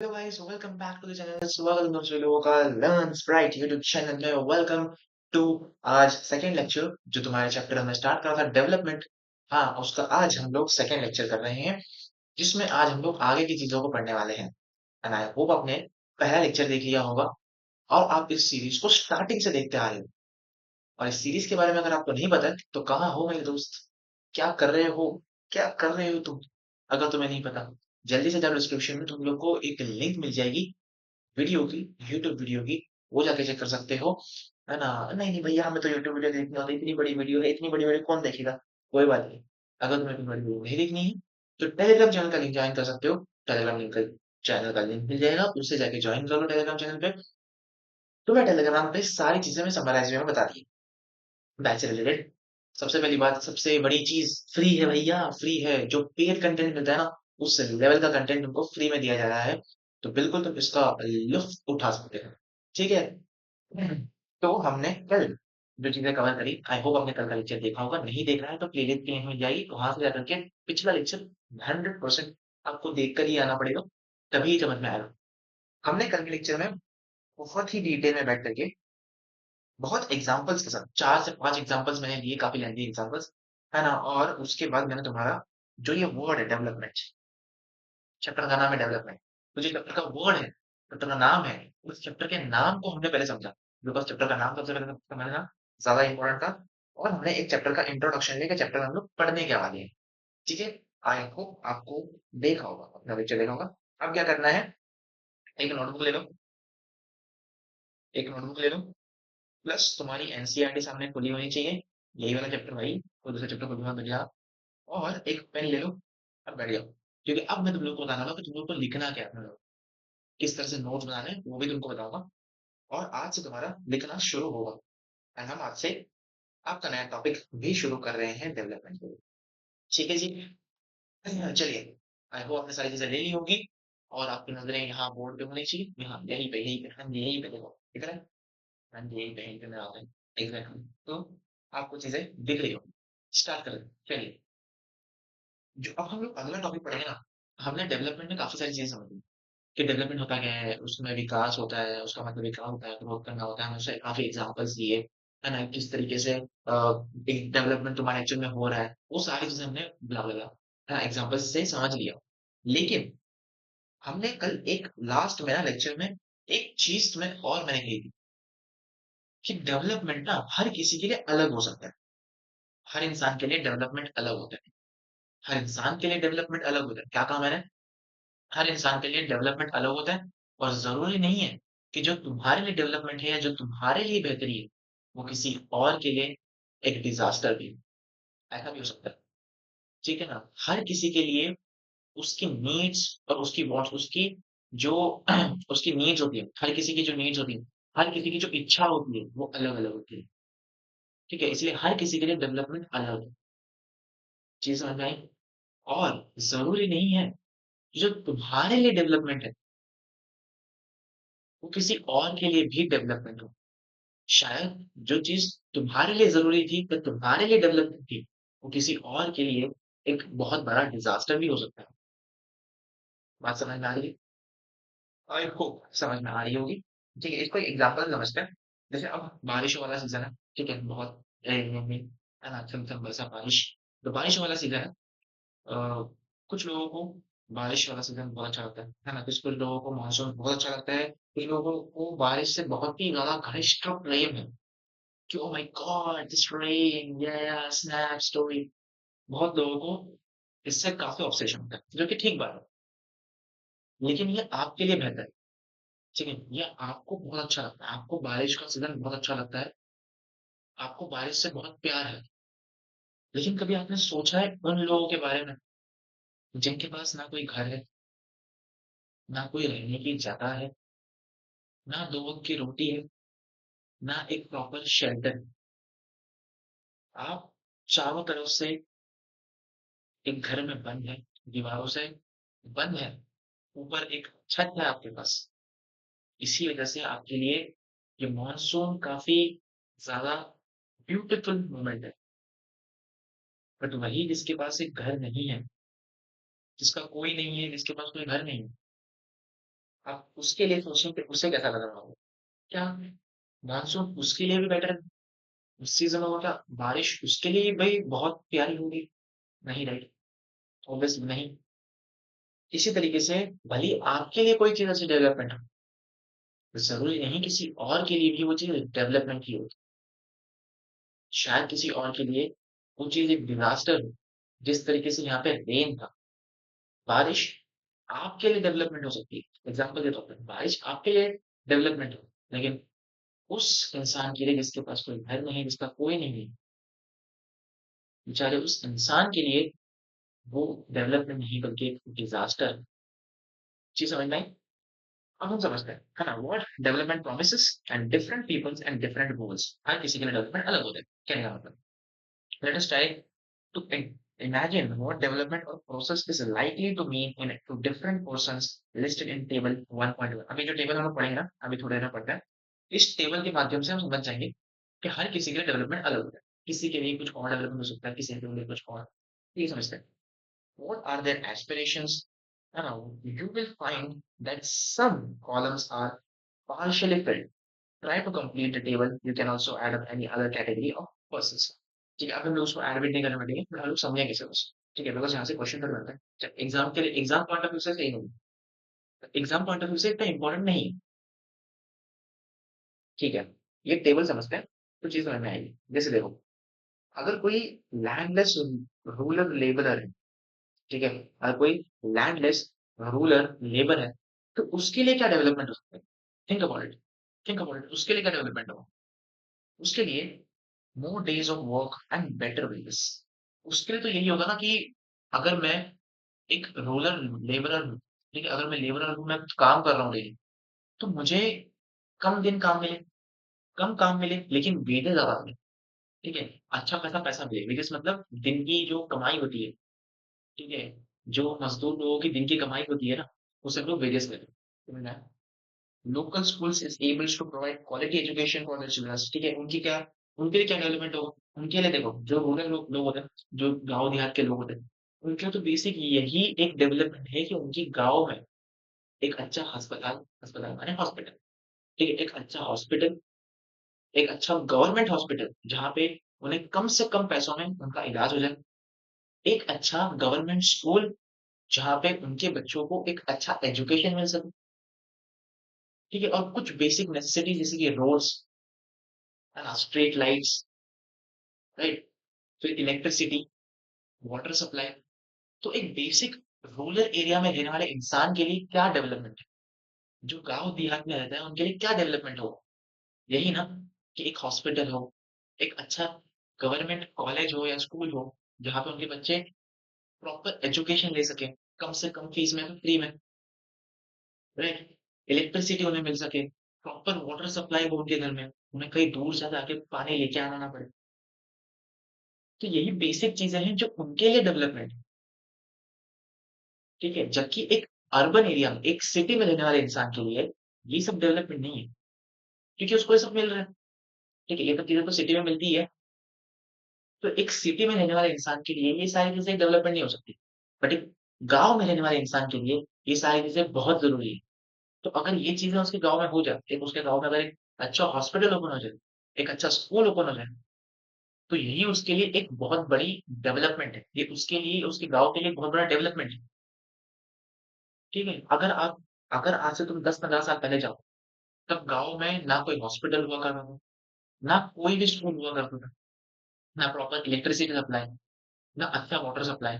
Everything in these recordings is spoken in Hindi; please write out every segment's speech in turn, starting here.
Hello guys, welcome back to the channel. स्वागत है सभी लोगों का लर्न स्प्राइट यूट्यूब चैनल में। वेलकम टू आज सेकंड लेक्चर जो तुम्हारे चैप्टर हमने स्टार्ट करा था डेवलपमेंट। हाँ, उसका आज हम लोग सेकंड लेक्चर कर रहे हैं, जिसमें आज हम लोग आगे की चीजों को पढ़ने वाले हैं। एंड आई होप आपने पहला लेक्चर देख लिया होगा और आप इस सीरीज को स्टार्टिंग से देखते आ रहे हो। और इस सीरीज के बारे में अगर आपको नहीं पता है तो कहाँ हो मेरे दोस्त, क्या कर रहे हो, क्या कर रहे हो तुम? अगर तुम्हें नहीं पता, जल्दी से जाओ डिस्क्रिप्शन में, तुम लोग को एक लिंक मिल जाएगी वीडियो की, यूट्यूब वीडियो की। वो जाके चेक कर सकते हो, है ना? नहीं नहीं भैया, हमें तो यूट्यूब वीडियो देखनी होती है, इतनी बड़ी वीडियो है, इतनी बड़ी वीडियो कौन देखेगा? कोई बात नहीं, अगर तुम्हें इतनी बड़ी वीडियो नहीं देखनी है तो टेलीग्राम चैनल का लिंक ज्वाइन कर सकते हो। टेलीग्राम लिंक का चैनल का लिंक मिल जाएगा, उससे जाके ज्वाइन कर लो टेलीग्राम चैनल पे। तुम्हें टेलीग्राम पे सारी चीजें मैं समराइज में बता दी, बैच से रिलेटेड। सबसे पहली बात, सबसे बड़ी चीज, फ्री है भैया, फ्री है। जो पेड कंटेंट मिलता है ना, उस लेवल का कंटेंट तुमको फ्री में दिया जा रहा है, तो बिल्कुल तुम इसका लुत्फ उठा सकते हो। ठीक है? तो हमने कल जो चीजें कवर करी, आई होप आपने कल का लेक्चर देखा होगा। नहीं देख रहा है तो प्लेलिस्ट की लिंक मिल जाएगी, वहां से जाकर के पिछला लेक्चर 100% आपको देख कर ही आना पड़ेगा, तभी समझ में आएगा। हमने कल के लेक्चर में बहुत ही डिटेल में बैठ करके, बहुत एग्जांपल्स के साथ, 4 से 5 एग्जांपल्स मैंने लिए, काफी लेंथी एग्जांपल्स, है ना? और उसके बाद मैंने तुम्हारा जो ये वर्ड है डेवलपमेंट, चैप्टर का नाम है डेवलपमेंट, तो जो चैप्टर का वर्ड है, चैप्टर का नाम है, उस चैप्टर के नाम को हमने पहले समझा, बिकॉज चैप्टर का नाम सबसे पहले समझना ज्यादा इंपॉर्टेंट था। और हमने एक चैप्टर का इंट्रोडक्शन लिया कि चैप्टर हम लोग पढ़ने क्या वाले हैं। ठीक है? आई होप आपको देखा होगा, अपना लेक्चर देखा होगा। अब क्या करना है, एक नोटबुक ले लो, एक नोटबुक ले लो, प्लस तुम्हारी एनसीईआरटी सामने खुली होनी चाहिए, यही वाला चैप्टर भाई, कोई दूसरा चैप्टर खुलवा मत जा। और एक पेन ले लो, अब बैठ जाओ, क्योंकि अब मैं तुम लोग को बताने वाला हूँ कि तुम लोग को लिखना क्या है, तुम लोग किस तरह से नोट्स बनाने हैं वो भी तुमको बताऊंगा। और आज से तुम्हारा लिखना शुरू होगा, एंड हम आज से आपका नया टॉपिक भी शुरू कर रहे हैं डेवलपमेंट को। ठीक है जी? चलिए, आई होप आपने सारी चीजें ले ली होंगी और आपकी नजरें यहाँ बोर्ड पे होनी चाहिए, यहाँ यहीं पे, यहीं पे, हाँ जी, यहीं पे देखो, दिख रहा है? हाँ जी, यहीं पे, यहीं पे मैं आता हूँ। एग्जैक्टली, तो आपको चीजें दिख रही हो। स्टार्ट करें, चलिए। जो अब हम लोग अगला टॉपिक पढ़ेंगे ना, हमने डेवलपमेंट में काफी सारी चीजें समझी कि डेवलपमेंट होता क्या है, उसमें विकास होता है, उसका मतलब विकास होता है, ग्रोथ करना होता है। हमने उससे काफी एग्जांपल्स दिए, है ना? किस तरीके से एक डेवलपमेंट तुम्हारे एक्चुअल में हो रहा है, वो सारी चीजें हमने ब्ला ब्ला ब्ला, है ना, एग्जांपल्स से समझ लिया। लेकिन हमने कल एक लास्ट में ना लेक्चर में एक चीज तुम्हें और मैंने कही थी कि डेवलपमेंट ना हर किसी के लिए अलग हो सकता है। हर इंसान के लिए डेवलपमेंट अलग होता है, हर इंसान के लिए डेवलपमेंट अलग होता है। क्या कहा मैंने? हर इंसान के लिए डेवलपमेंट अलग होता है, और जरूरी नहीं है कि जो तुम्हारे लिए डेवलपमेंट है या जो तुम्हारे लिए बेहतरी है, वो किसी और के लिए एक डिजास्टर भी हो। ऐसा भी हो सकता है। ठीक है ना? हर किसी के लिए उसकी नीड्स और उसकी वांट्स, उसकी जो उसकी नीड्स होती है, हर किसी की जो नीड्स होती है, हर किसी की जो इच्छा होती है, वो अलग अलग होती है। ठीक है? इसलिए हर किसी के लिए डेवलपमेंट अलग है। चीज समझ में आई? और जरूरी नहीं है कि जो तुम्हारे लिए डेवलपमेंट है वो किसी और के लिए भी डेवलपमेंट हो। शायद जो चीज तुम्हारे लिए जरूरी थी, तो तुम्हारे लिए डेवलपमेंट थी, वो किसी और के लिए एक बहुत बड़ा डिजास्टर भी हो सकता है। बात समझ में आ रही है? आई होप समझ में आ रही होगी। ठीक है, इसको एक एग्जांपल समझते हैं। जैसे अब बारिशों वाला सीजन है, ठीक है, बहुत है ना, थम बरसा बारिश, तो बारिश वाला सीजन है। अ, कुछ लोगों को बारिश वाला सीजन बहुत अच्छा लगता है ना? कुछ कुछ लोगों को मानसून बहुत अच्छा लगता है, कुछ लोगों को बारिश से बहुत ही ज्यादा घनिष्ठ प्रेम है कि oh my God this rain, या स्नैप स्टोरी। बहुत लोगों को इससे काफी ऑब्सेशन होता है, जो कि ठीक बात है। लेकिन ये आपके लिए बेहतर है। ठीक है? ये आपको बहुत अच्छा लगता है, आपको बारिश का सीजन बहुत अच्छा लगता है, आपको बारिश से बहुत प्यार है। लेकिन कभी आपने सोचा है उन लोगों के बारे में जिनके पास ना कोई घर है, ना कोई रहने की जगह है, ना दो वक्त की रोटी है, ना एक प्रॉपर शेल्टर है? आप चारों तरफ से एक घर में बंद है, दीवारों से बंद है, ऊपर एक छत है आपके पास। इसी वजह से आपके लिए ये मॉनसून काफी ज्यादा ब्यूटीफुल मोमेंट है। बट वही जिसके पास एक घर नहीं है, जिसका कोई नहीं है, जिसके पास कोई घर नहीं है, आप उसके लिए सोचें कि उसे कैसा लग रहा होगा। क्या मानसून उसके लिए भी बेटर है? उस सीजन में वो क्या बारिश उसके लिए भाई बहुत प्यारी होगी? नहीं, राइट? ऑब्वियसली नहीं। इसी तरीके से भले ही आपके लिए कोई चीज अच्छी डेवलपमेंट हो, जरूरी नहीं किसी और के लिए भी वो चीज डेवलपमेंट की हो। शायद किसी और के लिए वो चीज एक डिजास्टर हो। जिस तरीके से यहाँ पे रेन था, बारिश आपके लिए डेवलपमेंट हो सकती है। एग्जाम्पल के तौर पर बारिश आपके लिए डेवलपमेंट हो, लेकिन उस इंसान के लिए जिसके पास कोई घर नहीं, जिसका कोई नहीं है, बेचारे उस इंसान के लिए वो डेवलपमेंट नहीं बल्कि एक डिजास्टर। चीज समझ में आई? अब हम समझते हैं, है ना? What development promises and different peoples and different goals. हर किसी के लिए डेवलपमेंट अलग होता है। कहने का मतलब, let us try to imagine what development or process is likely to mean in to different persons listed in table 1.1। अभी जो टेबल हम लोग पढ़ेंगे ना, अभी थोड़ी देर में पढ़ते हैं, इस टेबल के माध्यम से हम समझ जाएंगे कि हर किसी के लिए डेवलपमेंट अलग होता है। किसी के लिए कुछ और डेवलपमेंट हो सकता है, किसी के लिए कुछ और। ये समझते हैं। What are their aspirations? You will find that some columns are partially filled. Try to complete the table. You can also add up any other category of persons. ठीक है, अब हम लोग उसको एड भी नहीं करने बैठेंगे, फिर हम लोग समझेंगे सिर्फ उसको। ठीक है, बिकॉज यहाँ से क्वेश्चन कर बनता है। जब एग्जाम के लिए, एग्जाम पॉइंट ऑफ व्यू से सही नहीं, एग्जाम पॉइंट ऑफ व्यू से इतना इंपॉर्टेंट नहीं है। ठीक है, ये टेबल समझते हैं तो चीज समझ में आएगी। जैसे देखो, अगर कोई लैंडलेस रूरल लेबरर है, ठीक है, अगर कोई लैंडलेस रूरल लेबर है, तो उसके लिए क्या डेवलपमेंट हो सकता है? Think about it. Think about it, उसके लिए क्या डेवलपमेंट होगा? उसके लिए more days of work and better wages. उसके लिए तो यही होगा ना कि अगर मैं एक रूरल लेबरर हूँ, ठीक है, अगर मैं लेबरर हूँ, मैं काम कर रहा हूँ डेली, तो मुझे कम दिन काम मिले, कम काम मिले, लेकिन वेजेस ज्यादा मिले। ठीक है, अच्छा खासा पैसा मिले। वेजेस मतलब दिन की जो कमाई होती है, ठीक है, जो मजदूर लोगों की दिन की कमाई होती है ना, उसे हम लोग वेजेस कहते हैं। समझ में आया? Local schools is ables to provide quality education for their children. ठीक है, उनकी क्या, उनके लिए क्या डेवलपमेंट होगा? उनके लिए देखो, जो रूरल लोग होते हैं, जो गांव देहात के लोग होते हैं, उनके तो बेसिक यही एक डेवलपमेंट है कि उनकी गांव में एक अच्छा अस्पताल, अस्पताल माने हॉस्पिटल, ठीक है, एक अच्छा हॉस्पिटल, एक अच्छा गवर्नमेंट हॉस्पिटल जहाँ पे उन्हें कम से कम पैसों में उनका इलाज हो जाए, एक अच्छा गवर्नमेंट स्कूल जहाँ पे उनके बच्चों को एक अच्छा एजुकेशन मिल सके, ठीक है, और कुछ बेसिक नेसेसिटी जैसे कि रोड्स, है ना, स्ट्रीट लाइट्स, राइट, फिर इलेक्ट्रिसिटी, वाटर सप्लाई। तो एक बेसिक रूरल एरिया में रहने वाले इंसान के लिए क्या डेवलपमेंट है? जो गांव देहात में रहता है उनके लिए क्या डेवलपमेंट हो? यही ना, कि एक हॉस्पिटल हो, एक अच्छा गवर्नमेंट कॉलेज हो या स्कूल हो, जहाँ पे उनके बच्चे प्रॉपर एजुकेशन ले सके, कम से कम फीस में, फ्री में, राइट, इलेक्ट्रिसिटी उन्हें मिल सके, प्रॉपर वाटर सप्लाई हो उनके घर में, उन्हें कहीं दूर से जाके पानी लेके आना ना पड़े। तो यही बेसिक चीजें हैं जो उनके लिए डेवलपमेंट है। ठीक है, जबकि एक अर्बन एरिया में, एक सिटी में रहने वाले इंसान के लिए ये सब डेवलपमेंट नहीं है, क्योंकि उसको ये सब मिल रहा है। ठीक है, ये सब चीजें तो सिटी में मिलती है, तो एक सिटी में रहने वाले इंसान के लिए ये सारी चीजें डेवलपमेंट नहीं हो सकती। बट एक गांव में रहने वाले इंसान के लिए ये सारी चीजें बहुत जरूरी है। तो अगर ये चीजें उसके गांव में हो जाए, एक उसके गांव में अगर एक अच्छा हॉस्पिटल ओपन हो जाए, एक अच्छा स्कूल ओपन हो जाए, तो यही उसके लिए एक बहुत बड़ी डेवलपमेंट है। ये उसके लिए, उसके गांव के लिए बहुत बड़ा डेवलपमेंट है। ठीक है, अगर आज से तुम 10-15 साल पहले जाओ, तब गांव में ना कोई हॉस्पिटल हुआ करता था, ना कोई भी स्कूल हुआ करता था, ना प्रॉपर इलेक्ट्रिसिटी सप्लाई, ना अच्छा वाटर सप्लाई।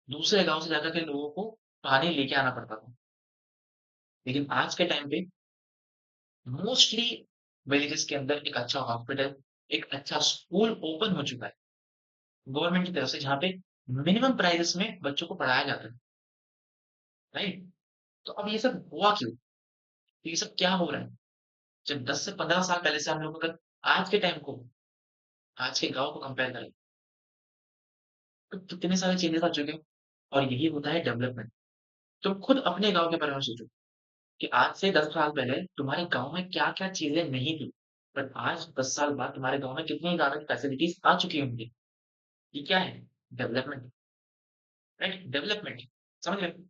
दूसरे गांव से जाकर के लोगों को पानी लेके आना पड़ता था। लेकिन आज के टाइम पे मोस्टली विलेजेस के अंदर एक अच्छा हॉस्पिटल, एक अच्छा स्कूल ओपन हो चुका है गवर्नमेंट की तरफ से, जहाँ पे मिनिमम प्राइसेस में बच्चों को पढ़ाया जाता है, राइट? तो अब ये सब हुआ क्यों? ये सब क्या हो रहा है? जब 10 से 15 साल पहले से हम लोग अगर आज के टाइम को, आज के गांव को कंपेयर करें, तो कितने सारे चेंजेस आ चुके हैं। और यही होता है डेवलपमेंट। तुम खुद अपने गांव के बारे में सोचो कि आज से 10 साल पहले तुम्हारे गांव में क्या क्या चीजें नहीं थी, पर आज 10 साल बाद तुम्हारे गांव में कितनी ज्यादा फैसिलिटीज आ चुकी होंगी। ये क्या है? Development, right? डेवलपमेंट, समझ रहे हो?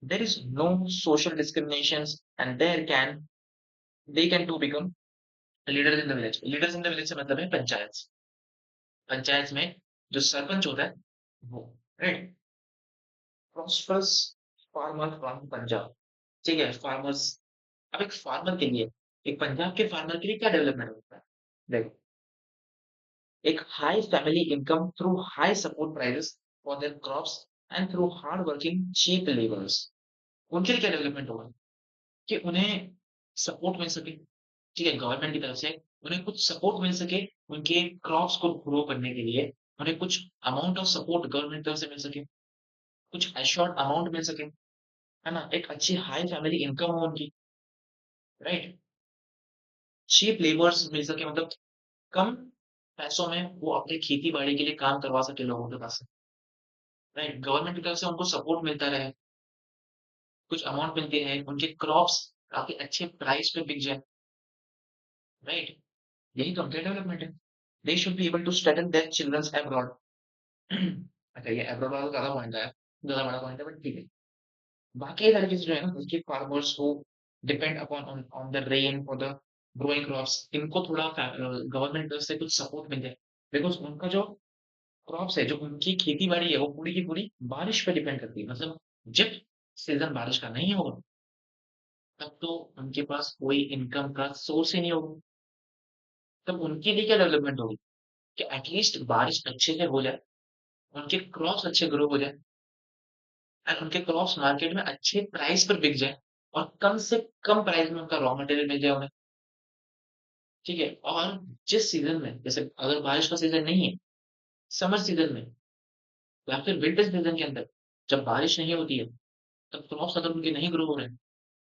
There is no social discriminations, and they can too become leaders in the village. Leaders in the village से मतलब है पंचायत। पंचायत में जो सरपंच होता है वो, right. Prosperous farmer from Punjab, ठीक है। फार्मर्स, अब एक फार्मर के लिए, एक पंजाब के फार्मर के लिए क्या डेवलपमेंट होता है? देखो, एक high family income through high support prices for their crops and through hard working cheap labours. उनके लिए क्या डेवलपमेंट होगा? कि उन्हें सपोर्ट मिल सके, ठीक है, गवर्नमेंट की तरफ से उन्हें कुछ सपोर्ट मिल सके, उनके क्रॉप्स को ग्रो करने के लिए उन्हें कुछ अमाउंट ऑफ सपोर्ट गवर्नमेंट की तरफ से मिल सके, कुछ एश्योर्ड अमाउंट मिल सके, है ना? एक अच्छी हाई फैमिली इनकम हो उनकी, राइट? चीप लेबर्स मिल सके, मतलब कम पैसों में वो अपनी खेती-बाड़ी के लिए काम करवा सके लोगों के पास से, राइट? गवर्नमेंट की तरफ से उनको सपोर्ट मिलता रहे, कुछ अमाउंट मिलती रहे, उनके क्रॉप्स काफ़ी अच्छे प्राइस पे बिक जाए, राइट? यही तो उनका डेवलपमेंट है। They should be able to study their childrens abroad. अच्छा, ये अब्रॉड वाला ज़्यादा पॉइंट आया, ज़्यादा बड़ा पॉइंट है, बट ठीक है। बाकी सारी चीज़ें जो है ना, उसके farmers who depend upon on the rain for the growing crops, इनको थोड़ा गवर्नमेंट की तरफ से कुछ सपोर्ट मिल जाए, बिकॉज़ उनका जो क्रॉप्स है, जो उनकी खेती-बाड़ी है, वो पूरी की पूरी बारिश पे डिपेंड करती है। मतलब जब सीज़न बारिश का नहीं होगा, तब तो उनके पास कोई इनकम का सोर्स ही नहीं होगा। तब उनके लिए क्या डेवलपमेंट होगी? कि एटलीस्ट बारिश अच्छे से हो जाए, उनके क्रॉप्स अच्छे ग्रो हो जाए एंड उनके क्रॉप्स मार्केट में अच्छे प्राइस पर बिक जाए और कम से कम प्राइस में उनका रॉ मटेरियल मिल जाए उन्हें, ठीक है? और जिस सीज़न में, जैसे अगर बारिश का सीज़न नहीं है, समर सीज़न में या फिर विंटर सीज़न के अंदर जब बारिश नहीं होती है, तब क्रॉप्स अगर उनके नहीं ग्रो हो रहे हैं,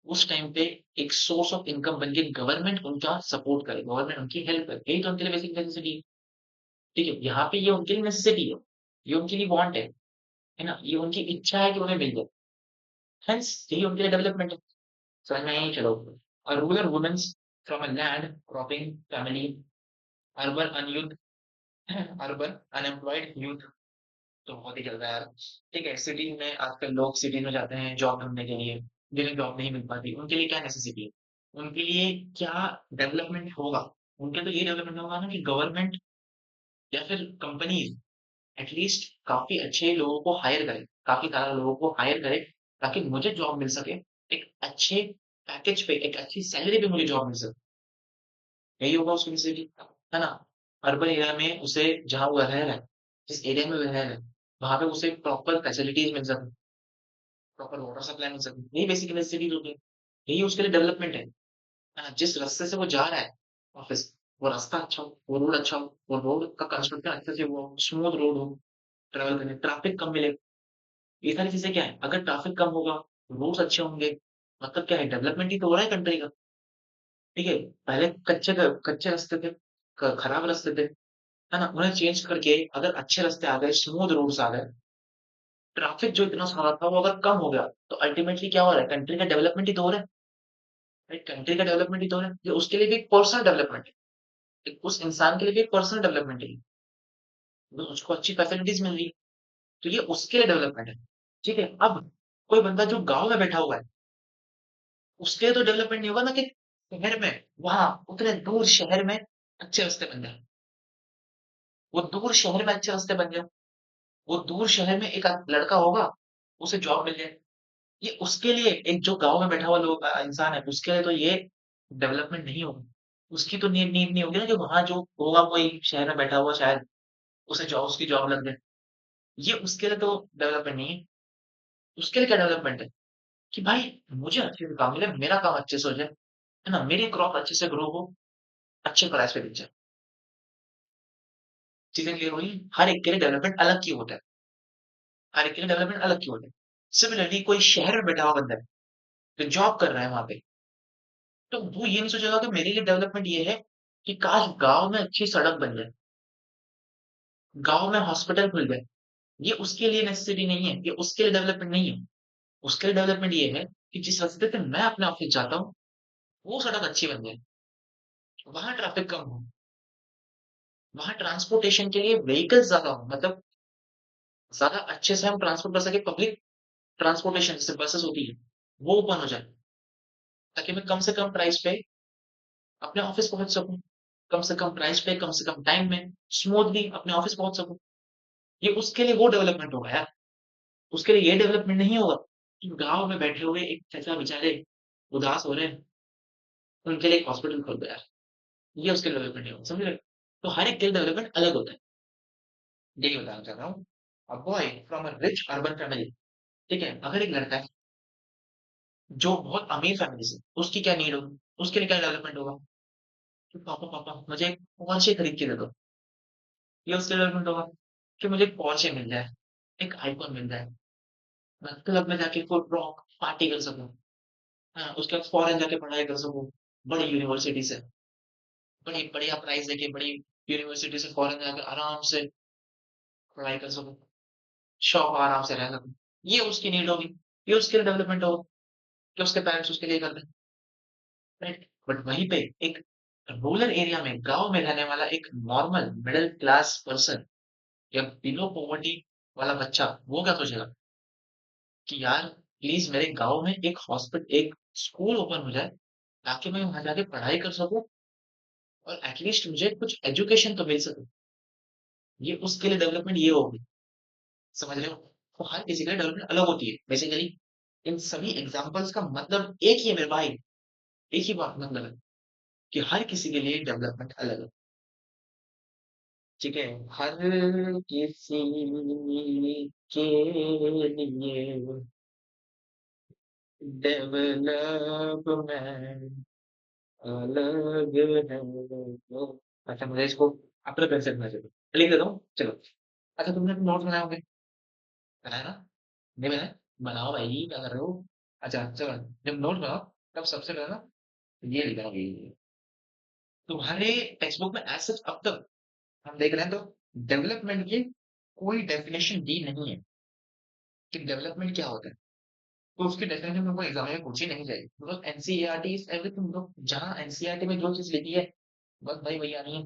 उस टाइम पे एक सोर्स ऑफ इनकम बन के गवर्नमेंट उनका सपोर्ट करे, गवर्नमेंट उनकी हेल्प करे। यही तो उनके लिए बेसिक नेसेसिटी है, ठीक है? यहाँ पे ये उनके लिए नेसेसिटी है, ये उनके लिए वांट है ना? ये उनकी इच्छा है कि उन्हें मिल जाए। हेंस यही उनके लिए डेवलपमेंट है। समझ में आई? चलो। A rural women's from a land cropping family, urban unyouth, urban unemployed youth तो बहुत ही चल रहा है यार। ठीक है, सिटी में आजकल लोग सिटी में जाते हैं जॉब ढूँढने के लिए, जिन्हें जॉब नहीं मिल पाती, उनके लिए क्या नेसेसिटी है? उनके लिए क्या डेवलपमेंट होगा? उनके तो ये डेवलपमेंट होगा ना कि गवर्नमेंट या फिर कंपनीज़ एटलीस्ट काफ़ी अच्छे लोगों को हायर करें, काफ़ी सारे लोगों को हायर करें, ताकि मुझे जॉब मिल सके, एक अच्छे पैकेज पे, एक अच्छी सैलरी पे मुझे जॉब मिल सके। यही होगा उसकी नेसेसिटी, है ना? अर्बन एरिया में उसे, जहाँ वो रह रहा है, जिस एरिया में वो रह रहा है, वहाँ पे उसे प्रॉपर फैसिलिटीज़ मिल सकें, प्रॉपर वाटर सप्लाई मिल सके। यही बेसिक नेसेसिटीज़ होती हैं। यही उसके लिए डेवलपमेंट है। जिस रास्ते से वो जा रहा है ऑफ़िस, वो रास्ता अच्छा हो, वो रोड अच्छा हो, वो रोड का कंस्ट्रक्शन अच्छे से हुआ हो, स्मूथ रोड हो, ट्रैवल करने ट्रैफिक कम मिले। ये सारी चीज़ें क्या है? अगर ट्रैफिक कम होगा, रोड्स अच्छे होंगे, मतलब क्या है? डेवलपमेंट ही तो हो रहा है कंट्री का, ठीक है? पहले कच्चे रास्ते थे, खराब रास्ते थे, है ना? उन्हें चेंज करके अगर अच्छे रास्ते आ गए, स्मूथ रोड्स आ गए, ट्रैफिक जो इतना सारा था वो अगर कम हो गया, तो अल्टीमेटली क्या हो रहा है? कंट्री का डेवलपमेंट ही तो हो रहा है, राइट? कंट्री का डेवलपमेंट ही तो हो रहा है। ये उसके लिए भी एक पर्सनल डेवलपमेंट है, उस इंसान के लिए भी एक पर्सनल डेवलपमेंट है, तो उसको अच्छी फैसिलिटीज मिल रही है, तो ये उसके लिए डेवलपमेंट है, ठीक है। अब कोई बंदा जो गांव में बैठा हुआ है, उसके लिए तो डेवलपमेंट नहीं होगा ना कि शहर में, वहां उतने दूर शहर में अच्छे रास्ते बन जाए, वो दूर शहर में अच्छे रास्ते बन जाए, वो दूर शहर में एक लड़का होगा, उसे जॉब मिल जाए। ये उसके लिए, एक जो गांव में बैठा हुआ लोग इंसान है, उसके लिए तो ये डेवलपमेंट नहीं होगी। उसकी तो नीड नहीं होगी ना कि वहां जो होगा कोई शहर में बैठा हुआ, शायद उसे जॉब, उसकी जॉब लग जाए। ये उसके लिए तो डेवलपमेंट नहीं है। उसके लिए क्या डेवलपमेंट है? कि भाई मुझे अच्छे से काम मिले, मेरा काम अच्छे से हो जाए, है ना? मेरी क्रॉप अच्छे से ग्रो हो, अच्छे प्राइस पे बिक जाए। चीजें क्लियर हुई? हर एक के लिए डेवलपमेंट अलग क्यों होता है, हर एक के लिए डेवलपमेंट अलग क्यों होता है। सिमिलरली कोई शहर में बैठा हुआ बंदा है, जो जॉब कर रहा है वहां पे, तो वो ये नहीं सोचेगा कि मेरे लिए डेवलपमेंट ये है कि काश गांव में अच्छी सड़क बन जाए, गांव में हॉस्पिटल खुल जाए। ये उसके लिए नेसेसिटी नहीं है, ये उसके लिए डेवलपमेंट नहीं है। उसके लिए डेवलपमेंट ये है कि जिस रास्ते से मैं अपने ऑफिस जाता हूँ, वो सड़क अच्छी बन जाए, वहां ट्रैफिक कम हो, वहां ट्रांसपोर्टेशन के लिए व्हीकल्स ज्यादा हो, मतलब ज्यादा अच्छे से हम ट्रांसपोर्ट कर सके पब्लिक, ट्रांसपोर्टेशन जैसे बसेस होती है, वो ओपन हो जाए, ताकि मैं कम से कम प्राइस पे अपने ऑफिस पहुंच सकूं, कम से कम प्राइस पे, कम से कम टाइम में स्मूथली अपने ऑफिस पहुंच सकूं। ये उसके लिए वो डेवलपमेंट होगा यार। उसके लिए ये डेवलपमेंट नहीं होगा कि गांव में बैठे हुए एक चाचा बेचारे उदास हो रहे हैं, उनके लिए एक हॉस्पिटल खोल दो यार। ये उसके डेवलपमेंट नहीं होगा, समझ रहे हो? तो हर एक के डेवलपमेंट अलग होता है। यही बताना चाह रहा हूँ। A boy from a rich urban family, ठीक है, अगर एक लड़का है जो बहुत अमीर फैमिली से, उसकी क्या नीड होगी, उसके लिए क्या डेवलपमेंट होगा? कि पापा पापा मुझे एक पोर्शे खरीद के दे दो। ये उसके डेवलपमेंट होगा। कि मुझे एक पोर्शे मिल जाए, एक आईफोन मिल जाए, मैं क्लब में जाके फुल रॉक पार्टी कर सकूं। हाँ, उसके बाद फॉरेन जाके पढ़ाई कर सकूं, बड़ी यूनिवर्सिटी से, बड़ी बढ़िया प्राइस देके बड़ी यूनिवर्सिटी से फॉरेन जाकर आराम से पढ़ाई कर सकूं, शौक आराम से रह सकूं। ये उसकी नीड होगी, ये उसके लिए डेवलपमेंट होगा कि उसके पेरेंट्स उसके लिए कर दें, राइट? बट वहीं पे एक रूरल एरिया में, गांव में रहने वाला एक नॉर्मल मिडिल क्लास पर्सन या बिलो पॉवर्टी वाला बच्चा, वो क्या सोचेगा? कि यार प्लीज मेरे गांव में एक हॉस्पिटल, एक स्कूल ओपन हो जाए, ताकि मैं वहां जाके पढ़ाई कर सकूं और एटलीस्ट मुझे कुछ एजुकेशन तो मिल सके। ये उसके लिए डेवलपमेंट ये होगी, समझ रहे हो? तो हर किसी का डेवलपमेंट अलग होती है बेसिकली। इन सभी एग्जांपल्स का मतलब एक ही है मेरे भाई, एक ही बात मतलब है कि हर किसी के लिए डेवलपमेंट अलग है। ठीक है, हर किसी के लिए डेवलपमेंट अलग है। अच्छा, मुझे इसको अपना कंसेप्ट में लिख देता हूँ, चलो। अच्छा, तुमने नोट बनाए होंगे, बनाया ना? नहीं बनाया? बनाओ भाई, क्या कर रहे हो? अच्छा चलो, जब नोट बनाओ तब सबसे पहले ना ये लिखना होगा, ये तुम्हारे टेक्स्ट बुक में एज सच अब तक हम देख रहे हैं तो डेवलपमेंट की कोई डेफिनेशन दी नहीं है कि डेवलपमेंट क्या होता है। तो उसकी डेफिनेशन तुमको एग्जाम में पूछी नहीं जाएगी, बिकॉज एनसीईआरटी इज एवरीथिंग। तो जहाँ एनसीईआरटी में जो चीज लिखी है, बस भाई वही आनी है।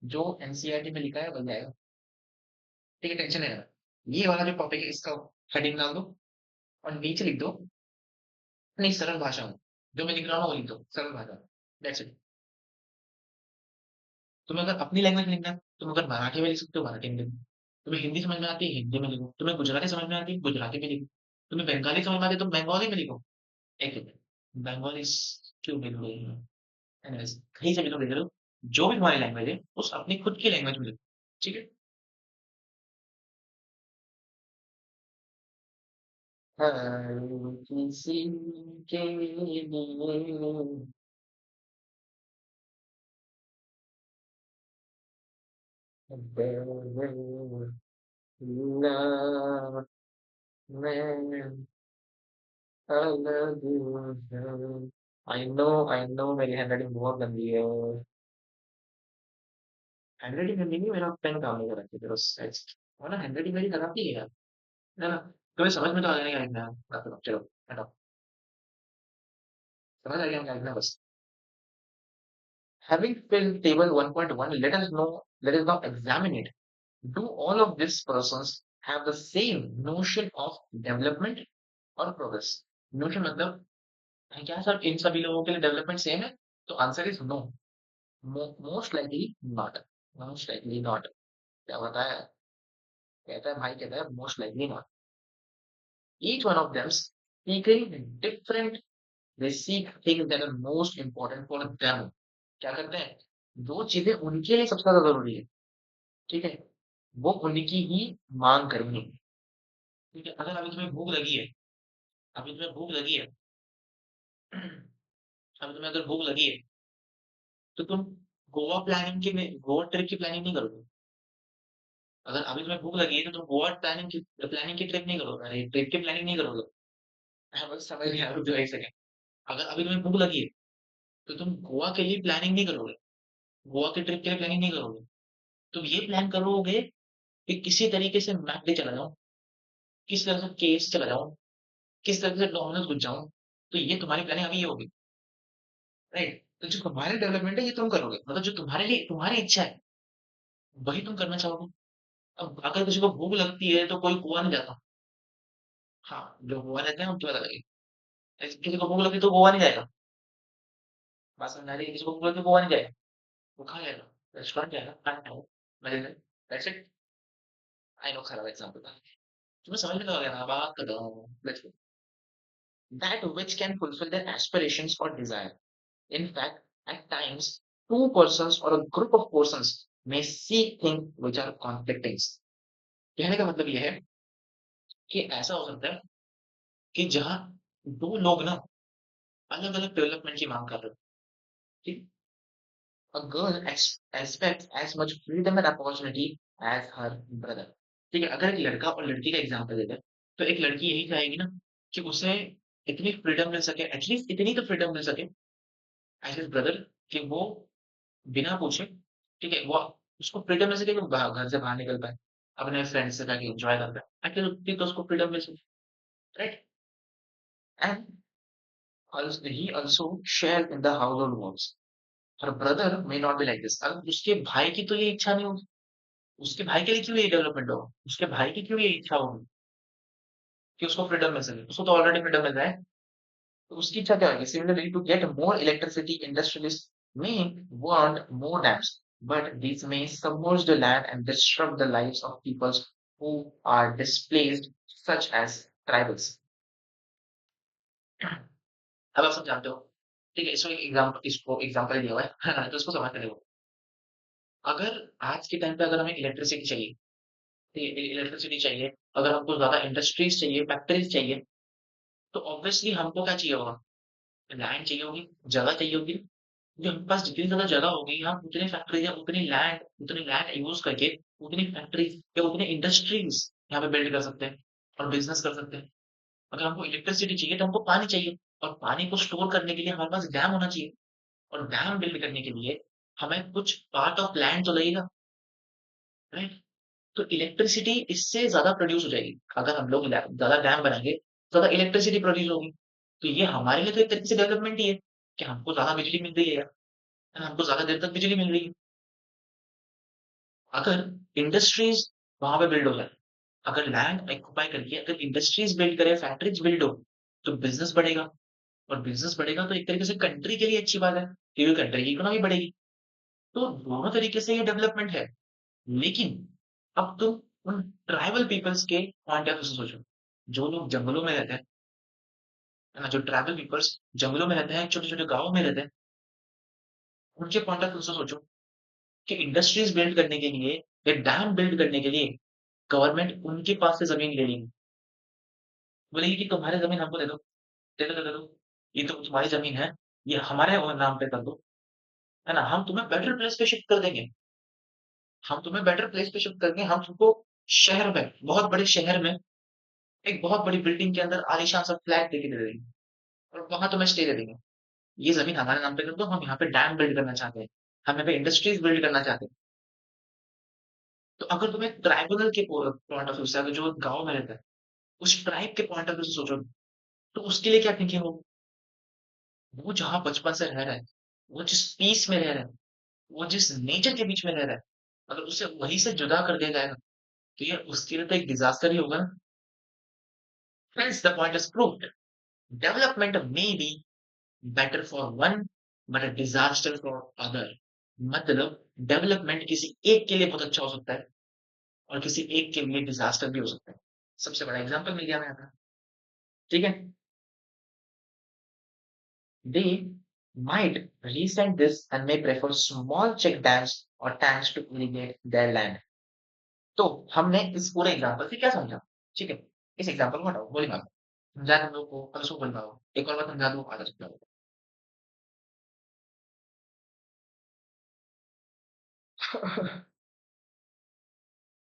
जो एनसीईआरटी में लिखा है वही आएगा। ठीक है, टेंशन नहीं लेना। ये वाला जो टॉपिक है इसका हेडिंग डाल दो और नीचे लिख दो नहीं, सरल भाषा में। जो मैं लिख रहा हूँ वो लिख दो सरल भाषा में, दैट्स इट। तुम्हें अगर अपनी लैंग्वेज में लिखना है, तुम अगर मराठी में लिख सकते हो मराठी में लिखो। तुम्हें हिंदी समझ में आती है हिंदी में लिखो, तुम्हें गुजराती समझ में आती है गुजराती में लिखो, तुम्हें बंगाली समझ में आती है तो बंगाली में लिखो। एक मिनट, बंगाली क्यों लिख रहे हैं? एनीवेज, कहीं से भी तो लिख रहे हो, जो भी तुम्हारी लैंग्वेज है उस अपनी खुद की लैंग्वेज में लिखो। ठीक है। हर किसी के लिए डेवलपमेंट अलग है। आई नो मेरी हैंडराइटिंग बहुत गंदी है। हैंडराइटिंग गंदी नहीं, मेरा पेन काम नहीं कर रहा है बस, वरना हैंडराइटिंग मेरी खराब नहीं है यार, है ना? तुम्हें समझ में तो आ जाएगा लिखना, चलो हटाओ। समझ आ गया क्या लिखना बस। Having filled table 1.1, let us now examine it. Do all of these persons have the same notion of development और प्रोग्रेस? नोशन मतलब है क्या सर, इन सभी लोगों के लिए डेवलपमेंट सेम है? तो answer is no, most likely not, most likely not. क्या बताया? कहता है भाई, कहता है most likely not. Each one of them seeking different, they seek things that are most important for them। क्या करते हैं? जो चीजें उनके लिए सबसे ज्यादा जरूरी है, ठीक है, वो उनकी ही मांग करेंगे। ठीक है, अगर अभी तुम्हें भूख लगी है, अभी तुम्हें भूख लगी है, अभी तुम्हें अगर भूख लगी है, तो तुम गोवा ट्रिप की प्लानिंग नहीं करोगे। अगर अभी तुम्हें भूख लगी है तो तुम गोवा प्लानिंग की ट्रिप नहीं करोगे, अरे ट्रिप की प्लानिंग नहीं करोगे। हाँ, बस समझ नहीं आ रहा, एक सेकंड। अगर अभी तुम्हें भूख लगी है तो तुम गोवा के लिए प्लानिंग नहीं करोगे, गोवा की ट्रिप के लिए प्लानिंग नहीं करोगे। तुम ये प्लान करोगे कि किसी तरीके से मैकडी चला जाऊं, किस तरह से केएफसी चला जाऊं, किस तरह से डोमिनोज घुस जाऊं। तो ये तुम्हारी प्लानिंग अभी ये होगी, राइट? तो जो तुम्हारे डेवलपमेंट है ये तुम करोगे, मतलब जो तुम्हारे लिए तुम्हारी इच्छा है वही तुम करना चाहोगे। अब अगर किसी को भूख लगती है तो कोई गोवा नहीं जाता, हाँ, जो गोवा रहते हैं उनकी बात अलग है। किसी को भूख लगी तो गोवा नहीं जाएगा। बात समझ आ रही है? किसी को भूख लगी तो गोवा नहीं जाएगा। वो कहाँ जाएगा? रेस्टोरेंट जाएगा, खाना खाएगा, मजे से। That's it. आई नो खराब एग्जाम्पल था। तुम्हें समझ में तो आ गया ना, बात कर रहा हूँ। Let's go. That which can fulfill their aspirations or desire. In fact, at times, two persons or a group of persons may see things which are conflicting. कहने का मतलब ये है कि ऐसा हो सकता है कि जहाँ दो लोग ना अलग अलग डेवलपमेंट की मांग कर रहे हो। ठीक। A girl expects as much freedom and opportunity as her brother. ठीक है, अगर एक लड़का और लड़की का एग्जांपल देते हैं तो एक लड़की यही चाहेगी ना कि उसे इतनी फ्रीडम मिल सके, एटलीस्ट इतनी तो फ्रीडम मिल सके एज हिज ब्रदर, कि वो बिना पूछे, ठीक है, वो उसको फ्रीडम मिल सके कि वो घर से बाहर निकल पाए, अपने फ्रेंड से जाके एंजॉय कर पाए, एटलीस्ट उतनी तो उसको फ्रीडम मिल सके, right? And he also shares in the household works. Her brother may not be like this. अब उसके भाई की तो ये इच्छा नहीं होगी। उसके भाई के लिए क्यों ये डेवलपमेंट होगा? उसके भाई की क्यों ये इच्छा होगी कि उसको फ्रीडम मिल सके? उसको तो ऑलरेडी फ्रीडम मिल रहा है। तो उसकी इच्छा क्या होगी? Similarly to get more electricity industrialist may want more dams, but these may submerge the land and disrupt the lives of peoples who are displaced, such as tribals. अब आप सब जानते हो, ठीक है, इसको एग्जाम्पल दिया हुआ है तो इसको समझते देखो। अगर आज के टाइम पे अगर हमें इलेक्ट्रिसिटी चाहिए, ठीक है, इलेक्ट्रिसिटी चाहिए, अगर हमको ज्यादा इंडस्ट्रीज चाहिए, फैक्ट्रीज चाहिए, तो ऑब्वियसली हमको क्या चाहिए होगा? लैंड चाहिए होगी, जगह चाहिए होगी। क्योंकि हमारे पास जितनी ज्यादा जगह होगी, हम उतनी फैक्ट्रीज या उतनी लैंड यूज करके उतनी फैक्ट्रीज या उतने इंडस्ट्रीज यहाँ पे बिल्ड कर सकते हैं और बिजनेस कर सकते हैं। अगर हमको इलेक्ट्रिसिटी चाहिए तो हमको पानी चाहिए, और पानी को स्टोर करने के लिए हमारे पास डैम होना चाहिए, और डैम बिल्ड करने के लिए हमें कुछ पार्ट ऑफ लैंड तो लगेगा, राइट? तो इलेक्ट्रिसिटी इससे ज्यादा प्रोड्यूस हो जाएगी। अगर हम लोग ज्यादा डैम बनाएंगे, ज्यादा इलेक्ट्रिसिटी प्रोड्यूस होगी। तो ये हमारे लिए तो एक तरीके से डेवलपमेंट ही है कि हमको ज्यादा बिजली मिल रही है यार, हमको ज्यादा देर तक बिजली मिल रही है। अगर इंडस्ट्रीज वहां पे बिल्ड हो जाए, अगर लैंड ऑक्युपाई करके अगर इंडस्ट्रीज बिल्ड करे, फैक्ट्रीज बिल्ड हो, तो बिजनेस बढ़ेगा, और बिजनेस बढ़ेगा तो एक तरीके से कंट्री के लिए अच्छी बात है, क्योंकि कंट्री की इकोनॉमी बढ़ेगी। तो दोनों तरीके से ये डेवलपमेंट है। लेकिन अब तुम उन ट्राइबल पीपल्स के पॉइंट ऑफ व्यू से सोचो, जो लोग जंगलों में रहते हैं, है ना, जो ट्राइबल पीपल्स जंगलों में रहते हैं, छोटे छोटे गाँव में रहते हैं, उनके पॉइंट ऑफ व्यू से सोचो कि इंडस्ट्रीज बिल्ड करने के लिए या डैम बिल्ड करने के लिए गवर्नमेंट उनके पास से जमीन ले लेगी। बोलेगी कि तुम्हारी जमीन हमको दे दो, दे दो, दे दो, ये तो तुम्हारी जमीन है, ये हमारे नाम पे कर दो, है ना, हम तुम्हें बेटर प्लेस पे शिफ्ट कर देंगे, हम तुम्हें बेटर प्लेस पे शिफ्ट करके हम तुमको शहर में, बहुत बड़े शहर में, एक बहुत बड़ी बिल्डिंग के अंदर आलीशान सा फ्लैट देके दे देंगे, और वहां तुम्हें स्टे दे देंगे। ये जमीन हमारे नाम पे कर दो, हम यहाँ पे डैम बिल्ड करना चाहते हैं, हम यहाँ पे इंडस्ट्रीज बिल्ड करना चाहते हैं। तो अगर तुम्हें ट्राइबल के पॉइंट ऑफ व्यू से, अगर जो गाँव में रहता है उस ट्राइब के पॉइंट ऑफ व्यू से सोचो, तो उसके लिए क्या थिंकिंग होगी? वो जहाँ बचपन से रह रहा है, वो जिस पीस में रह रहा है, वो जिस नेचर के बीच में रह रहा है, अगर उसे वहीं से जुदा कर दिया जाएगा, तो ये उसके लिए तो एक डिजास्टर ही होगा ना। Hence the point is proved. Development may be better for one, but a disaster for other. मतलब डेवलपमेंट किसी एक के लिए बहुत अच्छा हो सकता है, और किसी एक के लिए डिजास्टर भी हो सकता है। सबसे बड़ा एग्जांपल मिल गया मैं यहाँ। ठीक है, they might resent this and may prefer small check dams or tanks to irrigate their land. तो हमने इस पूरे एग्जांपल से क्या समझा? ठीक है, इस एग्जांपल को हटाओ, बोली बात समझा तुम लोग को, कल सुबह बोल पाओ, एक और बार समझा दो, आधा समझा दो।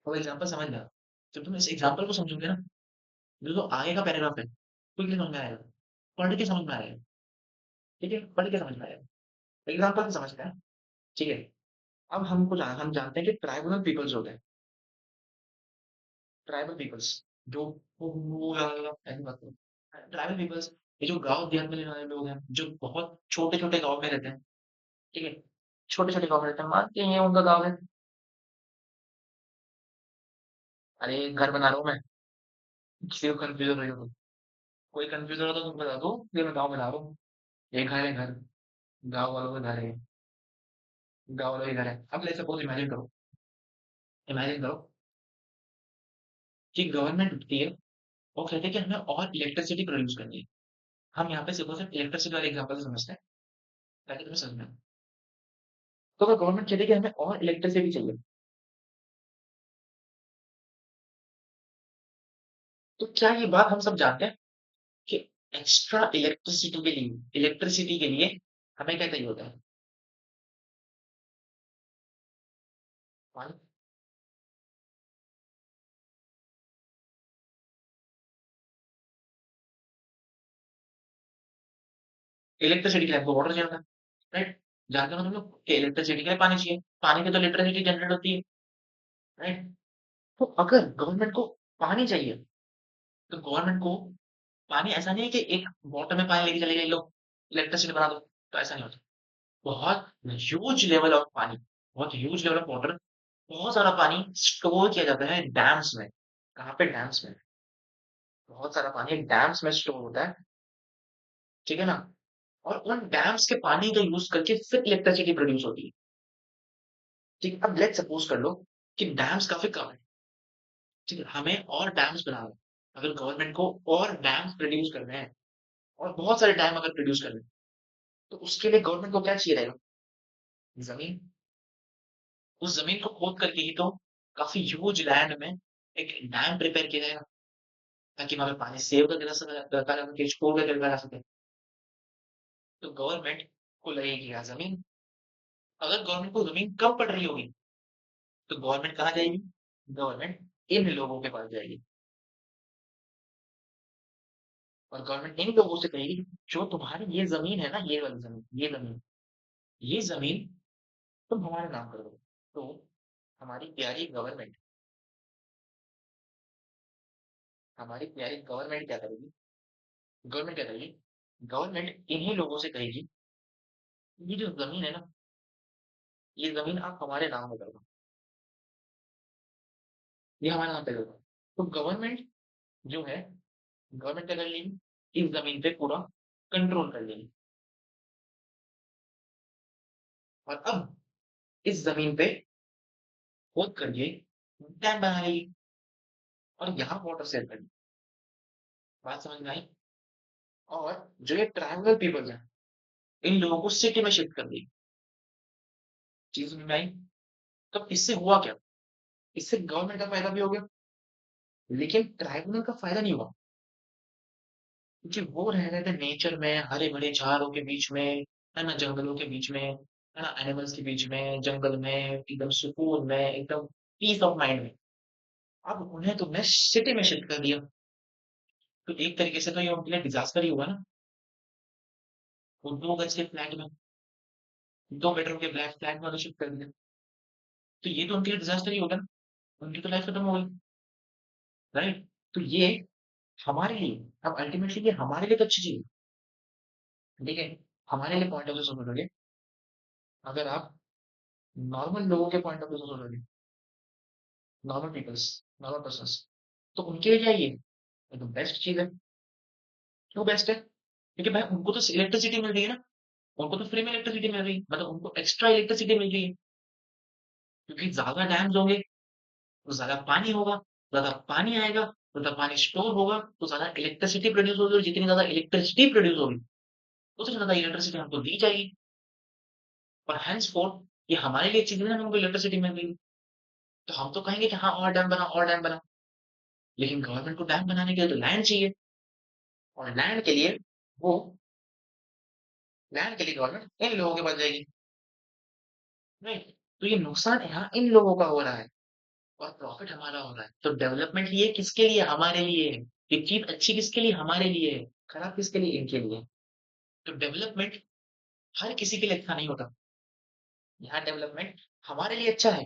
वो एग्जांपल समझ गया। जब तुम इस एग्जांपल को समझोगे ना, जो तो आगे का पैराग्राफ है, क्विकली समझ में आएगा, पढ़ के समझ में आएगा। ठीक है, पढ़ के समझ में आएगा, एग्जांपल से समझ में आया। ठीक है, अब हम जानते हैं कि ट्राइबल पीपल्स होते हैं, ट्राइबल पीपल्स जो ऐसी बात करो, ट्राइबल पीपल्स, ये जो गांव देहात में रहने वाले लोग हैं, जो बहुत छोटे छोटे गांव में रहते हैं, ठीक है, छोटे छोटे गांव में रहते हैं, मानते हैं ये उनका गांव है, अरे घर बना रहा हूँ मैं, किसी को कंफ्यूजन रही हो तो कोई कंफ्यूजन हो तो तुम बता दो, ये मैं गाँव बना रहा हूँ। ये घर है घर, गाँव वालों का घर है, गाँव वालों के घर है। अब ले सपोज इमेजिन करो कि गवर्नमेंट उठती है और कहते हैं कि हमें और इलेक्ट्रिसिटी प्रोड्यूस करनी है। हम यहाँ पे सिर्फ इलेक्ट्रिसिटी वाले एग्जांपल से समझते हैं ताकि तुम्हें समझ में आए। तो अगर गवर्नमेंट कहती है कि हमें और इलेक्ट्रिसिटी चाहिए, तो क्या ये बात हम सब जानते हैं कि एक्स्ट्रा इलेक्ट्रिसिटी के लिए हमें क्या चाहिए होता है? पानी। इलेक्ट्रिसिटी के लिए हमको वाटर चाहिए होता है, राइट? जानते हो ना तुम लोग कि इलेक्ट्रिसिटी के लिए पानी चाहिए, पानी से तो इलेक्ट्रिसिटी जनरेट होती है, राइट? तो अगर गवर्नमेंट को पानी चाहिए, तो गवर्नमेंट को पानी ऐसा नहीं है कि एक बॉटल में पानी लेके चले गए लोग इलेक्ट्रिसिटी बना दो, तो ऐसा नहीं होता। बहुत ह्यूज लेवल ऑफ पानी, बहुत ह्यूज लेवल ऑफ वाटर, बहुत सारा पानी स्टोर किया जाता है डैम्स में। कहाँ पे? डैम्स में। बहुत सारा पानी डैम्स में स्टोर होता है, ठीक है ना? और उन डैम्स के पानी का यूज करके फिर इलेक्ट्रिसिटी प्रोड्यूस होती है। ठीक है, अब लेट सपोज कर लो कि डैम्स काफी कम है, ठीक है, हमें और डैम्स बनाना है। अगर गवर्नमेंट को और डैम्स प्रोड्यूस करने हैं और बहुत सारे डैम अगर प्रोड्यूस करने हैं, तो उसके लिए गवर्नमेंट को क्या चाहिए रहेगा? जमीन। उस जमीन को खोद करके ही तो काफी ह्यूज लैंड में एक डैम प्रिपेयर किया जाएगा ताकि वहां पे पानी सेव करके रखा जा सके, स्टोर करके रखा जा सके। तो गवर्नमेंट को लगेगी क्या? जमीन। अगर गवर्नमेंट को जमीन कम पड़ रही होगी, तो गवर्नमेंट कहाँ जाएगी? गवर्नमेंट इन लोगों के पास जाएगी, और गवर्नमेंट इन लोगों से कहेगी जो तुम्हारी ये जमीन है ना, ये वाली जमीन, ये जमीन तुम हमारे नाम कर दो। तो हमारी प्यारी गवर्नमेंट क्या करेगी? गवर्नमेंट इन्हीं लोगों से कहेगी, ये जो जमीन है ना, ये जमीन आप हमारे नाम में कर दो, ये हमारे नाम पे कर दो। तो जो है गवर्नमेंट क्या कर लेगी? इस जमीन पे पूरा कंट्रोल कर लेगी, और अब इस जमीन पे खोद करके डैम बना लेगी, और यहाँ वाटर सेव कर। बात समझ में आई? और जो ये ट्राइबल पीपल्स हैं, इन लोगों को सिटी में शिफ्ट कर दी। चीज समझ में आई? तो इससे हुआ क्या? इससे गवर्नमेंट का फायदा भी हो गया, लेकिन ट्राइबल का फायदा नहीं हुआ, क्योंकि वो रह रहे थे नेचर में, हरे भरे झाड़ों के बीच में, है ना, जंगलों के बीच में, है ना, एनिमल्स के बीच में, जंगल में, एकदम सुकून में, एकदम पीस ऑफ माइंड में। अब उन्हें तुमने सिटी में शिफ्ट कर दिया, तो एक तरीके से तो ये उनके लिए डिजास्टर ही हुआ ना। वो 2 गज के फ्लैट में, 2 बेडरूम के ब्लैक फ्लैट में शिफ्ट कर दिया, तो ये तो उनके लिए डिजास्टर ही होगा ना। उनकी तो लाइफ खत्म हो गई, राइट? तो ये हमारे लिए, अब अल्टीमेटली ये हमारे लिए तो अच्छी चीज है, ठीक है? हमारे लिए पॉइंट ऑफ व्यू से सोचोगे, अगर आप नॉर्मल लोगों के पॉइंट ऑफ व्यू से सोचोगे, नॉर्मल पीपल्स, नॉर्मल पर्सन, तो उनके लिए क्या ये? ये तो बेस्ट चीज है। क्यों बेस्ट है? क्योंकि भाई उनको तो इलेक्ट्रिसिटी मिल रही है ना, उनको तो फ्री में इलेक्ट्रिसिटी मिल रही है, मतलब उनको एक्स्ट्रा इलेक्ट्रिसिटी मिल रही है, क्योंकि ज्यादा डैम्स होंगे तो ज्यादा पानी होगा, ज्यादा पानी आएगा, ज्यादा पानी स्टोर होगा, तो ज्यादा इलेक्ट्रिसिटी प्रोड्यूस होगी, और जितनी ज्यादा इलेक्ट्रिसिटी प्रोड्यूस होगी, उतनी ज्यादा इलेक्ट्रिसिटी हमको दी जाएगी, और हेंस फोर्थ ये हमारे लिए चीज है ना, हमको इलेक्ट्रिसिटी मिल रही है। तो हम तो कहेंगे कि हाँ और डैम बना, और डैम बना, लेकिन गवर्नमेंट को डैम बनाने के लिए तो लैंड चाहिए, और वो लैंड के लिए गवर्नमेंट इन लोगों के पास जाएगी, राइट? तो ये नुकसान यहाँ इन लोगों का हो रहा है, और प्रॉफिट हमारा हो रहा है। तो डेवलपमेंट ये किसके लिए? हमारे लिए है। ये चीज अच्छी किसके लिए? हमारे लिए है। खराब किसके लिए? इनके लिए। तो डेवलपमेंट हर किसी के लिए अच्छा नहीं होता। यहाँ डेवलपमेंट हमारे लिए अच्छा है,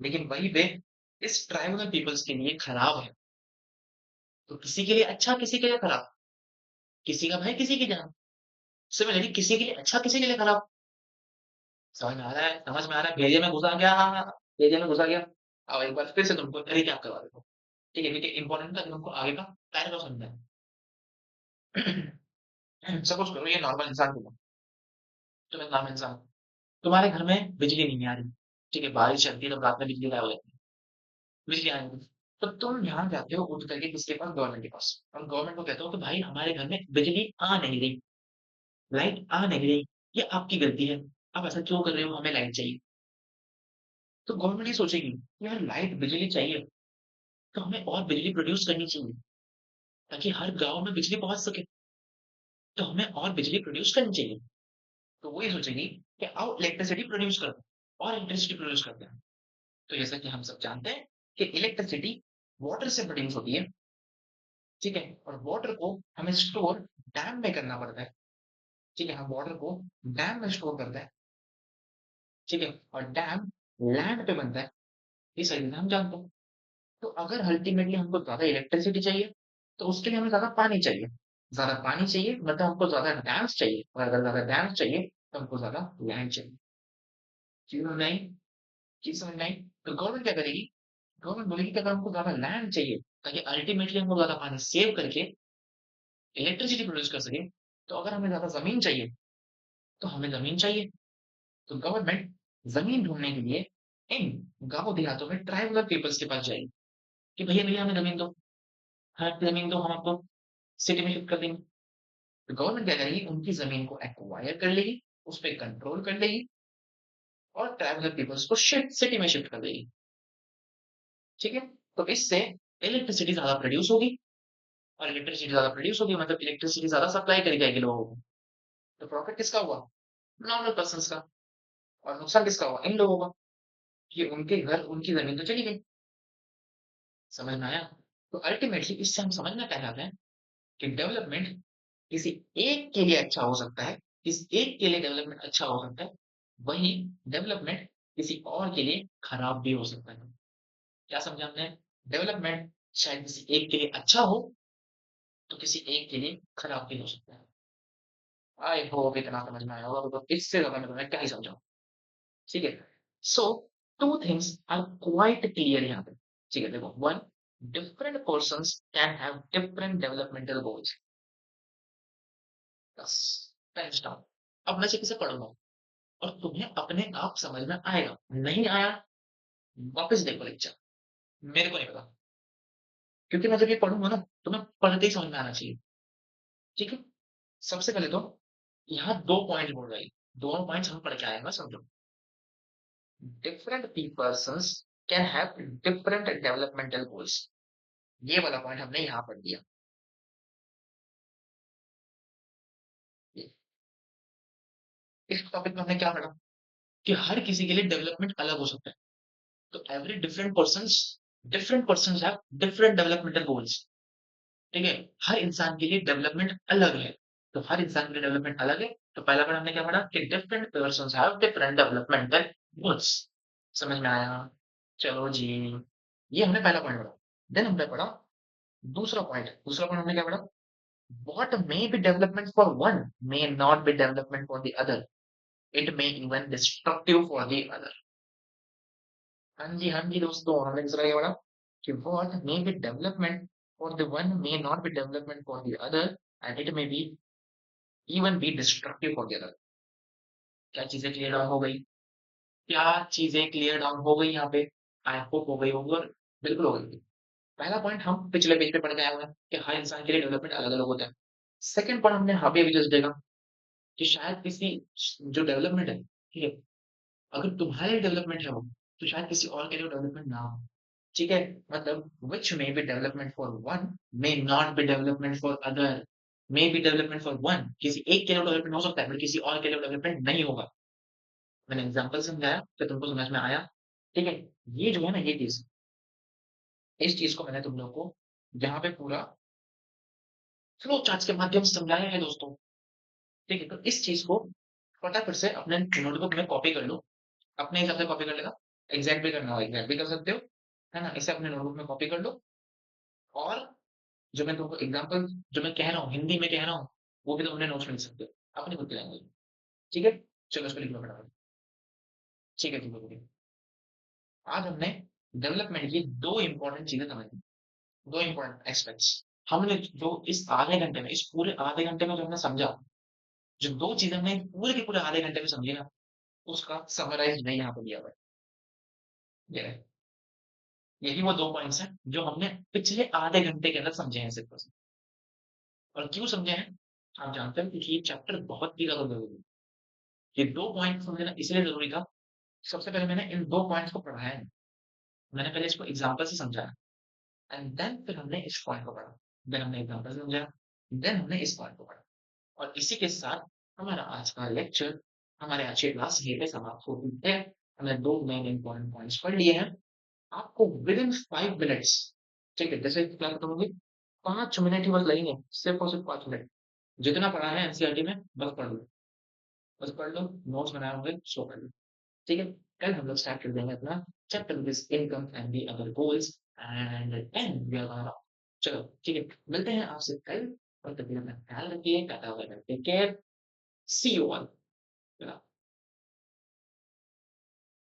लेकिन वहीं पे इस ट्राइबल पीपल्स के लिए खराब है। तो किसी के लिए अच्छा, किसी के लिए खराब, किसी का भाई किसी की जान। सिमिलरली किसी के लिए अच्छा, किसी के लिए खराब। समझ में आ रहा है? समझ में आ रहा है? भेजे में घुसा गया, हाँ हाँ हाँ, भेजे में घुसा गया। अब एक बार फिर से तुमको रिकैप करवा देता हूँ। ठीक है, देखिए इंपॉर्टेंट था कि हमको आगे का पैराग्राफ समझना है। सपोज करो ये नॉर्मल इंसान को, तुम एक नॉर्मल इंसान हो, तुम्हारे घर में बिजली नहीं आ रही, ठीक है, बारिश चलती है तो रात में बिजली गायब हो जाती है, बिजली आने लगी। तो तुम यहाँ जाते हो उठ करके किसके पास, गवर्नमेंट के पास, और गवर्नमेंट को कहते हो कि भाई हमारे घर में बिजली आ नहीं रही, लाइट आ नहीं रही, ये आपकी गलती है, आप ऐसा क्यों कर रहे हो, हमें लाइट चाहिए। तो गवर्नमेंट ये सोचेगी यार लाइट बिजली चाहिए, तो हमें और बिजली प्रोड्यूस करनी चाहिए ताकि हर गांव में बिजली पहुंच सके, तो हमें और बिजली प्रोड्यूस करनी चाहिए। तो वो ये सोचेगी कि आओ इलेक्ट्रिसिटी प्रोड्यूस करते हैं और इलेक्ट्रिसिटी प्रोड्यूस करते हैं। तो जैसा कि हम सब जानते हैं कि इलेक्ट्रिसिटी वाटर से प्रोड्यूस होती है, ठीक है, और वाटर को हमें स्टोर डैम में करना पड़ता है, ठीक है, हम वाटर को डैम में स्टोर करते हैं, ठीक है, और डैम लैंड पे बनता है, ये सही हम जानते हैं। तो अगर अल्टीमेटली हमको ज्यादा इलेक्ट्रिसिटी चाहिए तो उसके लिए हमें ज्यादा पानी चाहिए, ज्यादा पानी चाहिए मतलब हमको ज्यादा डैम्स चाहिए, और अगर ज्यादा डैम्स चाहिए तो हमको ज्यादा लैंड चाहिए। चीज समझ में आई? चीज समझ में आई? तो गवर्नमेंट क्या करेगी, गवर्नमेंट बोलेगी कि अगर हमको ज्यादा लैंड चाहिए ताकि अल्टीमेटली हमको ज्यादा पानी सेव करके इलेक्ट्रिसिटी प्रोड्यूस कर सके, तो अगर हमें ज्यादा जमीन चाहिए तो हमें जमीन चाहिए। तो गवर्नमेंट जमीन ढूंढने के लिए इन गांव देहातों में ट्राइबल पीपल्स के पास जाएगी कि भैया भैया हमें जमीन दो, हाँ जमीन दो, हम आपको सिटी में शिफ्ट कर देंगे। तो गवर्नमेंट क्या करेगी, उनकी जमीन को एक्वायर कर लेगी, उस पर कंट्रोल कर लेगी, और ट्राइबल पीपल्स को शिफ्ट सिटी में शिफ्ट कर देगी, ठीक है। तो इससे इलेक्ट्रिसिटी ज्यादा प्रोड्यूस होगी, और इलेक्ट्रिसिटी ज्यादा प्रोड्यूस होगी मतलब इलेक्ट्रिसिटी ज्यादा सप्लाई करी जाएगी लोगों को। तो प्रॉफिट किसका हुआ, नॉर्मल पर्सन का, और नुकसान किसका हुआ, इन लोगों का, कि उनके घर उनकी जमीन तो चली गई। समझ में आया? तो अल्टीमेटली इससे हम समझना क्या चाहते हैं कि डेवलपमेंट किसी एक के लिए अच्छा हो सकता है, किसी एक के लिए डेवलपमेंट अच्छा हो सकता है, वहीं डेवलपमेंट किसी और के लिए खराब भी हो सकता है। क्या समझा आपने? डेवलपमेंट शायद किसी एक के लिए अच्छा हो तो किसी एक के लिए खराब भी हो सकता है। आई होप इतना समझ में आया होगा, तो इससे ज्यादा मैं तुम्हें क्या ही समझाऊं, ठीक है। So two things are quite clear यहाँ पे, ठीक है, देखो, one, different persons can have different developmental goals, बस, टाइम स्टॉप। अब मैं इसे पढ़ूंगा और तुम्हें अपने आप समझ में आएगा, नहीं आया वापस देखो लेक्चर, मेरे को नहीं पता, क्योंकि मैं जब ये पढ़ूंगा ना तुम्हें पढ़ते ही समझ में आना चाहिए, ठीक है। सबसे पहले तो यहाँ दो पॉइंट बोल रही, दोनों पॉइंट्स हम पढ़ के आएंगे, समझो। Different persons can have different developmental goals, ये वाला पॉइंट हमने यहाँ पढ़ दिया। इस टॉपिक में हमने क्या पढ़ा कि हर किसी के लिए डेवलपमेंट अलग हो सकता है, तो every different persons have different developmental goals, ठीक है, हर इंसान के लिए डेवलपमेंट अलग है। तो हर इंसान के लिए डेवलपमेंट अलग है, तो पहला पॉइंट हमने क्या पढ़ा कि different persons have different developmental goals. समझ में आया? चलो जी, ये हमने पहला पॉइंट पढ़ा। देन हमने पढ़ा दूसरा पॉइंट हमने क्या पढ़ा, what may be development for one may not be development for the other, it may even destructive for the other। हाँ जी दोस्तों, हमने दूसरा ये पढ़ा कि what may be development for the one may not be development for the other, and it may be even be destructive for the other। क्या चीजें क्लियर डाउन हो गई? क्या चीजें क्लियर डाउन हो गई यहाँ पे? आई होप हो गई होगी, और बिल्कुल हो गई। पहला पॉइंट हम पिछले पेज पे पढ़ के आए हुए हैं कि हर इंसान के लिए डेवलपमेंट अलग अलग होता है। सेकंड पॉइंट हमने यहाँ पे अभी जस्ट देखा कि शायद किसी जो डेवलपमेंट है, ठीक है, अगर तुम्हारे लिए डेवलपमेंट है वो, तो शायद किसी और के लिए डेवलपमेंट ना हो, ठीक है, मतलब which may be development for one may not be development for other, may be development for one, किसी एक के लिए डेवलपमेंट हो सकता है बट किसी और के लिए डेवलपमेंट नहीं होगा। मैंने एग्जांपल समझाया तो तुमको समझ में आया, ठीक है। ये जो है ना ये चीज, इस चीज को मैंने तुम लोग को यहाँ पे पूरा फ्लो चार्ट के माध्यम से समझाया है दोस्तों, ठीक है। तो इस चीज को फटाफट से अपने नोटबुक में कॉपी कर लो, अपने हिसाब से कॉपी कर लेना, एग्जैक्ट भी करना हो एग्जैक्ट भी कर सकते हो, है ना, इसे अपने नोटबुक में कॉपी कर लो। और जो मैं तुमको एग्जांपल जो मैं कह रहा हूँ हिंदी में कह रहा हूँ, वो भी तुम अपने नोट्स में लिख सकते हो अपनी खुद की लैंग्वेज में, ठीक है। चलो इसको लिख लो फटाफट, ठीक है। आज हमने डेवलपमेंट की दो इंपॉर्टेंट चीजें समझी, दो इंपॉर्टेंट एस्पेक्ट्स हमने जो इस आधे घंटे में, इस पूरे आधे घंटे में जो हमने समझा, जो दो चीजें हमने पूरे के पूरे आधे घंटे में समझी ना, उसका समराइज नहीं यहाँ पे दिया हुआ है। ये रहे। यही वो दो पॉइंट्स हैं जो हमने पिछले आधे घंटे के अंदर समझे हैं सिर्फ। और क्यों समझे हैं? आप जानते हैं क्योंकि ये चैप्टर बहुत ही ज्यादा जरूरी है। ये दो पॉइंट समझना इसलिए जरूरी था। सबसे पहले मैंने इन दो पॉइंट्स को पढ़ा है। मैंने पहले इसको एग्जाम्पल से समझाया, एंड देन फिर हमने इस पॉइंट को पढ़ा। देन हमने एग्जाम्पल से समझा, देन हमने इस पॉइंट को पढ़ा। और इसी के साथ हमारा आज का लेक्चर, हमारे आज की क्लास यहीं पे समाप्त होती है। हमने दो मेन इंपॉर्टेंट पॉइंट्स पढ़ लिए हैं। आपको विद इन 5 मिनट्स, ठीक है, जैसे क्या करोगे, 5 मिनट ही बस लगेंगे, सिर्फ और सिर्फ 5 मिनट। जितना पढ़ा है एनसीईआरटी में बस पढ़ लो, बस पढ़ लो, नोट्स बनाए होंगे सो पढ़ लो। ठीक है, कल हम लोग स्टार्ट कर देंगे अपना chapter this income and the other goals, and we are, चलो ठीक है, मिलते हैं आपसे कल। और तब तक अपना ख्याल रखिए, tata bye bye, take care, see you all.